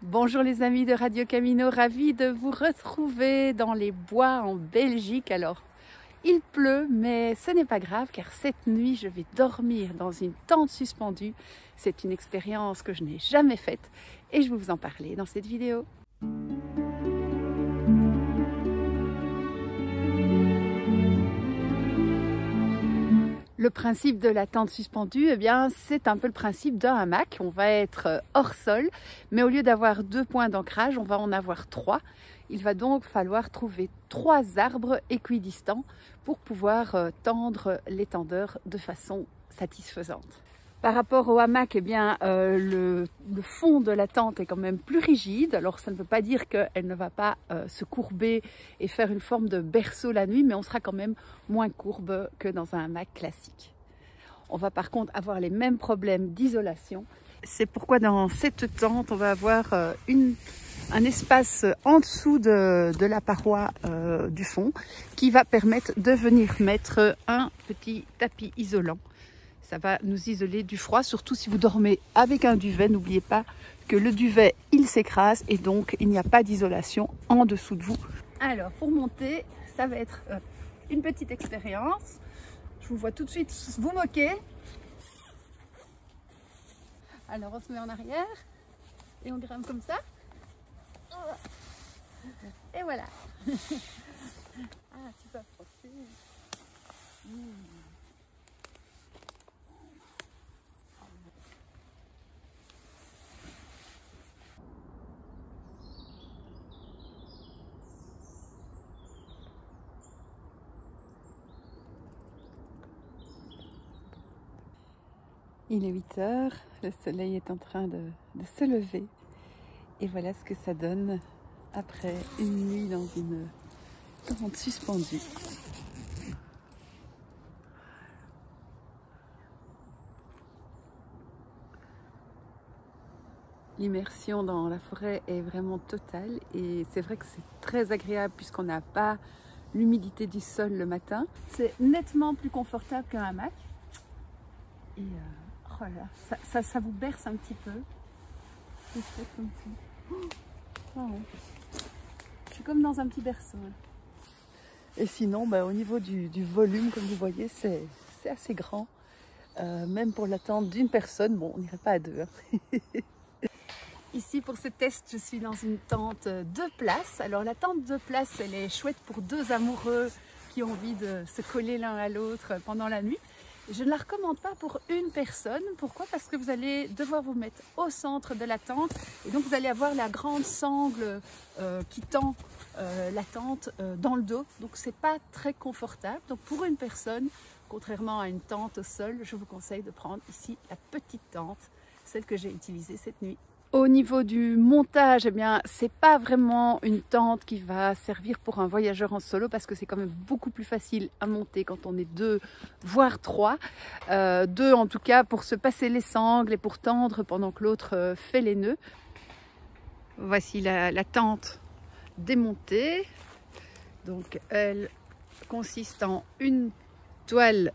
Bonjour les amis de Radio Camino, ravi de vous retrouver dans les bois en Belgique. Alors, il pleut, mais ce n'est pas grave car cette nuit, je vais dormir dans une tente suspendue. C'est une expérience que je n'ai jamais faite et je vais vous en parler dans cette vidéo. Le principe de la tente suspendue, eh bien, c'est un peu le principe d'un hamac. On va être hors sol, mais au lieu d'avoir 2 points d'ancrage, on va en avoir 3. Il va donc falloir trouver 3 arbres équidistants pour pouvoir tendre l'étendeur de façon satisfaisante. Par rapport au hamac, eh bien, le fond de la tente est quand même plus rigide. Alors, ça ne veut pas dire qu'elle ne va pas se courber et faire une forme de berceau la nuit, mais on sera quand même moins courbe que dans un hamac classique. On va par contre avoir les mêmes problèmes d'isolation. C'est pourquoi dans cette tente, on va avoir un espace en dessous de la paroi du fond qui va permettre de venir mettre un petit tapis isolant. Ça va nous isoler du froid, surtout si vous dormez avec un duvet. N'oubliez pas que le duvet, il s'écrase et donc il n'y a pas d'isolation en dessous de vous. Alors, pour monter, ça va être une petite expérience. Je vous vois tout de suite vous moquer. Alors, on se met en arrière et on grimpe comme ça. Et voilà. Ah, tu peux approcher. Il est 8 heures, le soleil est en train de se lever et voilà ce que ça donne après une nuit dans une tente suspendue. L'immersion dans la forêt est vraiment totale et c'est vrai que c'est très agréable puisqu'on n'a pas l'humidité du sol le matin. C'est nettement plus confortable qu'un hamac et oh là, ça vous berce un petit peu. Comme ça. Oh, ouais. Je suis comme dans un petit berceau. Et sinon, au niveau du volume, comme vous voyez, c'est assez grand. Même pour la tente d'une personne, bon, on n'irait pas à 2. Hein. Ici, pour ce test, je suis dans une tente 2 places. Alors, la tente 2 places, elle est chouette pour 2 amoureux qui ont envie de se coller l'un à l'autre pendant la nuit. Je ne la recommande pas pour une personne. Pourquoi? Parce que vous allez devoir vous mettre au centre de la tente et donc vous allez avoir la grande sangle qui tend la tente dans le dos. Donc c'est pas très confortable. Donc pour une personne, contrairement à une tente au sol, je vous conseille de prendre ici la petite tente, celle que j'ai utilisée cette nuit. Au niveau du montage, eh bien, c'est pas vraiment une tente qui va servir pour un voyageur en solo parce que c'est quand même beaucoup plus facile à monter quand on est 2, voire 3. 2 en tout cas pour se passer les sangles et pour tendre pendant que l'autre fait les nœuds. Voici la tente démontée. Donc elle consiste en une toile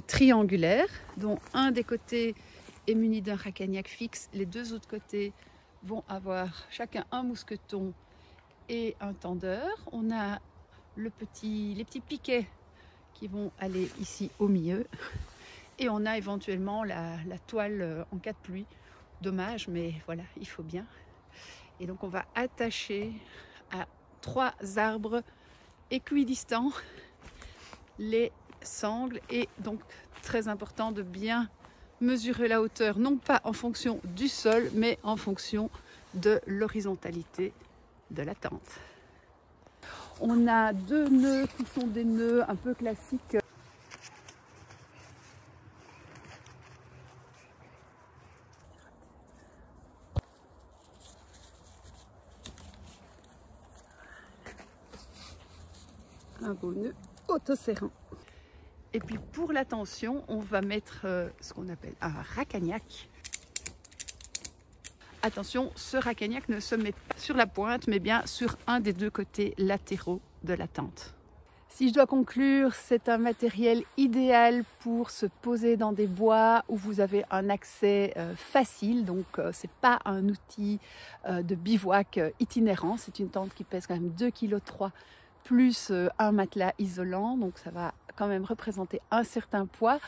triangulaire dont un des côtés est muni d'un racagnac fixe. Les 2 autres côtés vont avoir chacun un mousqueton et un tendeur. On a les petits piquets qui vont aller ici au milieu et on a éventuellement la toile en cas de pluie. Dommage, mais voilà, il faut bien. Et donc on va attacher à 3 arbres équidistants les sangles et donc très important de bien mesurer la hauteur, non pas en fonction du sol, mais en fonction de l'horizontalité de la tente. On a 2 nœuds qui sont des nœuds un peu classiques. Un beau nœud autoserrant. Et puis pour la tension, on va mettre ce qu'on appelle un racagnac. Attention, ce racagnac ne se met pas sur la pointe, mais bien sur un des 2 côtés latéraux de la tente. Si je dois conclure, c'est un matériel idéal pour se poser dans des bois où vous avez un accès facile. Donc c'est pas un outil de bivouac itinérant. C'est une tente qui pèse quand même 2,3 kg plus un matelas isolant. Donc ça va quand même représenter un certain poids.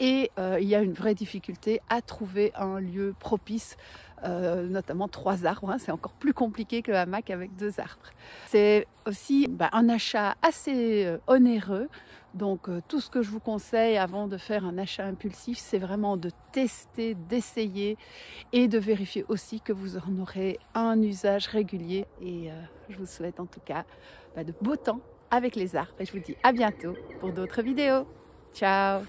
Et il y a une vraie difficulté à trouver un lieu propice, notamment 3 arbres, hein. C'est encore plus compliqué que le hamac avec 2 arbres. C'est aussi un achat assez onéreux, donc tout ce que je vous conseille avant de faire un achat impulsif, c'est vraiment de tester, d'essayer et de vérifier aussi que vous en aurez un usage régulier. Et je vous souhaite en tout cas de beaux temps avec les arbres et je vous dis à bientôt pour d'autres vidéos. Ciao!